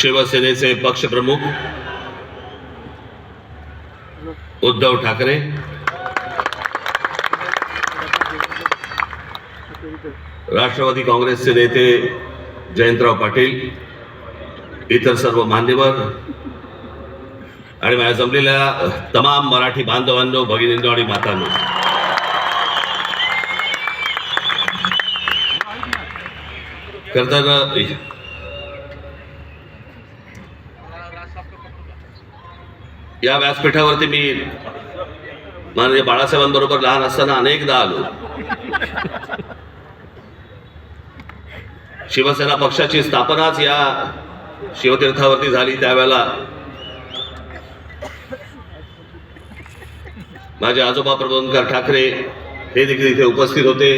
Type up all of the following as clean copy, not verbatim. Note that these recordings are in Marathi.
शिवसेनेचे पक्षप्रमुख उद्धव ठाकरे, राष्ट्रवादी काँग्रेसचे नेते जयंतराव पाटील, इतर सर्व मान्यवर आणि माझ्या जमलेल्या तमाम मराठी बांधवांनो, भगिनींनो आणि मातांनो, खरं तर या व्यासपीठावरती मी माननीय बाळासाहेबांबरोबर लहान असताना अनेकदा आलो. शिवसेना पक्षाची स्थापनाच या शिवतीर्थावरती झाली. त्यावेळेला माझे आजोबा प्रबोधनकार ठाकरे हे देखील इथे उपस्थित होते.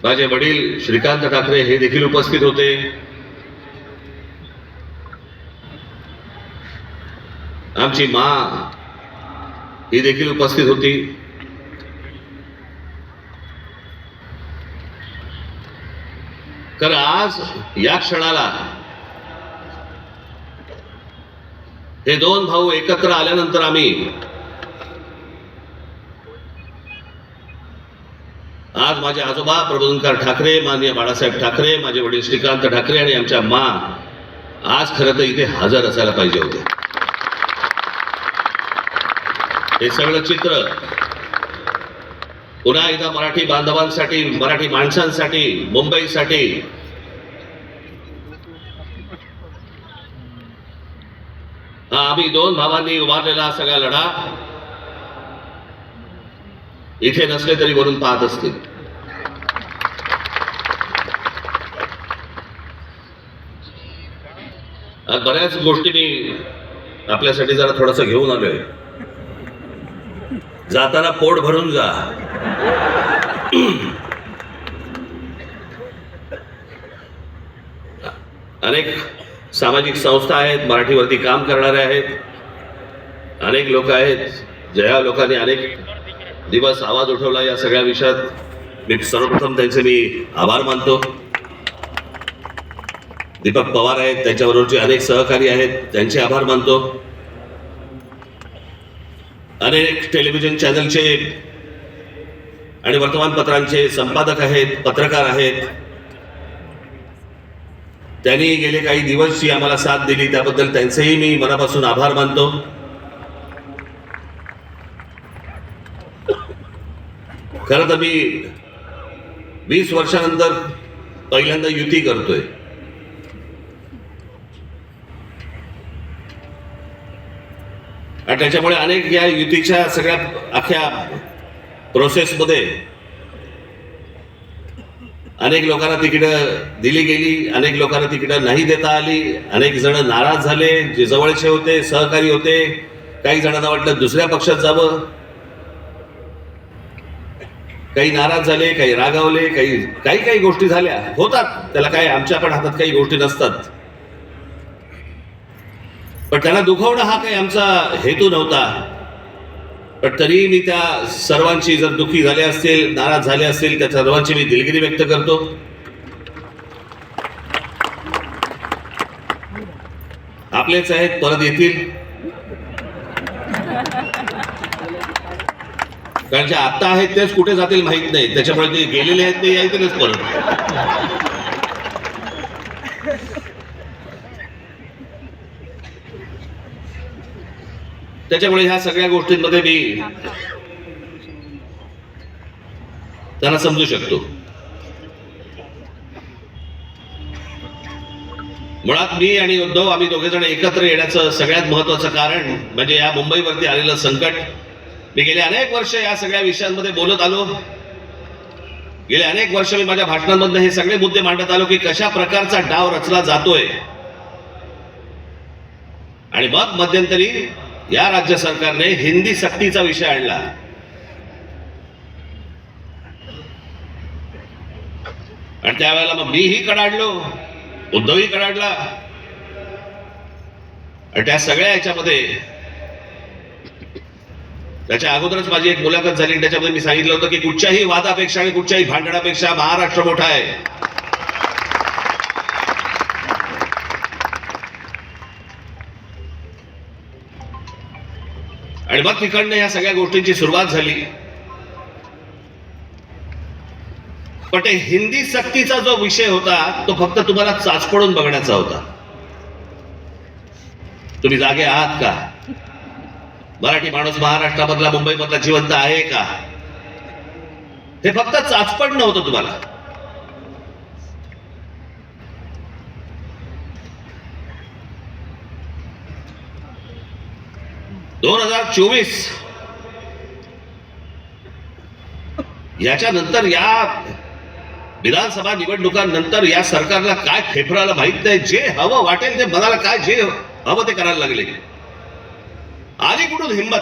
माझे वडील श्रीकांत ठाकरे हे देखील उपस्थित होते. आमची माँ ही देखील उपस्थित होती. तर आज या क्षणाला हे दोन भाऊ एकत्र आल्यानंतर आम्ही आज माझे आजोबा प्रबोधनकार ठाकरे, माननीय बाळासाहेब ठाकरे, माझे वडील श्रीकांत ठाकरे आणि आमच्या माँ आज खरं तर इथे हजर असायला पाहिजे होते. हे सगळं चित्र पुन्हा एकदा मराठी बांधवांसाठी, मराठी माणसांसाठी, मुंबईसाठी हा आम्ही दोन भावांनी उभारलेला सगळा लढा इथे नसले तरी वरून पाहत असतील. बऱ्याच गोष्टी मी आपल्यासाठी जरा थोडस घेऊन आलोय. जाताना पोट भरून जा. अनेक सामाजिक संस्था आहेत, मराठीवरती काम करणारे आहेत, अनेक लोक आहेत, ज्या लोकांनी अनेक दिवस आवाज उठवला या सगळ्या विषयात मी सर्वप्रथम त्यांचे मी आभार मानतो. दीपक पवार आहेत, त्यांच्याबरोबरचे अनेक सहकारी आहेत, त्यांचे आभार मानतो. अनेक टेलिव्हिजन चॅनलचे आणि वर्तमानपत्रांचे संपादक आहेत, पत्रकार आहेत, त्यांनी गेले काही दिवस जी आम्हाला साथ दिली त्याबद्दल त्यांचेही मी मनापासून आभार मानतो. खरं तर मी 20 वर्षानंतर पहिल्यांदा युती करतोय. आणि त्याच्यामुळे अनेक या युतीच्या सगळ्या अख्ख्या प्रोसेसमध्ये अनेक लोकांना तिकीटं दिली गेली, अनेक लोकांना तिकीटं नाही देता आली, अनेक जण नाराज झाले, जे जवळचे होते, सहकारी होते. काही जणांना वाटलं दुसऱ्या पक्षात जावं, काही नाराज झाले, काही रागावले, काही गोष्टी झाल्या, होतात. त्याला काय, आमच्या पण हातात काही गोष्टी नसतात. पण त्यांना दुखवणं हा काही आमचा हेतू नव्हता. पण तरी मी त्या सर्वांची, जर दुःखी झाले असतील, नाराज झाले असतील, त्या सर्वांची मी दिलगिरी व्यक्त करतो. आपलेच आहेत, परत येतील. कारण जे आता आहेत तेच कुठे जातील माहित नाही, त्याच्यामुळे ते गेलेले आहेत ते येतीलच परत. त्याच्यामुळे ह्या सगळ्या गोष्टींमध्ये मी त्यांना समजू शकतो. मुळात मी आणि उद्धव आम्ही दोघे जण एकत्र येण्याचं सगळ्यात महत्वाचं कारण म्हणजे या मुंबईवरती आलेलं संकट. मी गेले अनेक वर्ष या सगळ्या विषयांमध्ये बोलत आलो. गेले अनेक वर्ष मी माझ्या भाषणांमधून हे सगळे मुद्दे मांडत आलो की कशा प्रकारचा डाव रचला जातोय. आणि मग मध्यंतरी या राज्य सरकारने हिंदी सक्तीचा विषय आणला. आणि त्यावेळेला मग मीही कडाडलो, उद्धवही कडाडला. आणि त्या सगळ्या याच्यामध्ये त्याच्या अगोदरच माझी एक मुलाखत झाली आणि त्याच्यामध्ये मी सांगितलं होतं की कुठच्याही वादापेक्षा आणि कुठच्याही भांडणापेक्षा महाराष्ट्र मोठा आहे. आणि मग तिकडनं ह्या सगळ्या गोष्टींची सुरुवात झाली. पण ते हिंदी सक्तीचा जो विषय होता तो फक्त तुम्हाला चाचपडून बघण्याचा होता. तुम्ही जागे आहात का? मराठी माणूस महाराष्ट्रामधला मुंबईमधला जिवंत आहे का? हे फक्त चाचपडणं होतं तुम्हाला. (2024) याच्यानंतर या विधानसभा निवडणुकांनंतर या सरकारला काय फेफराला माहित नाही. जे हवं वाटेल ते मनाला काय जे हवं ते करायला लागले. आली कुठून हिंमत?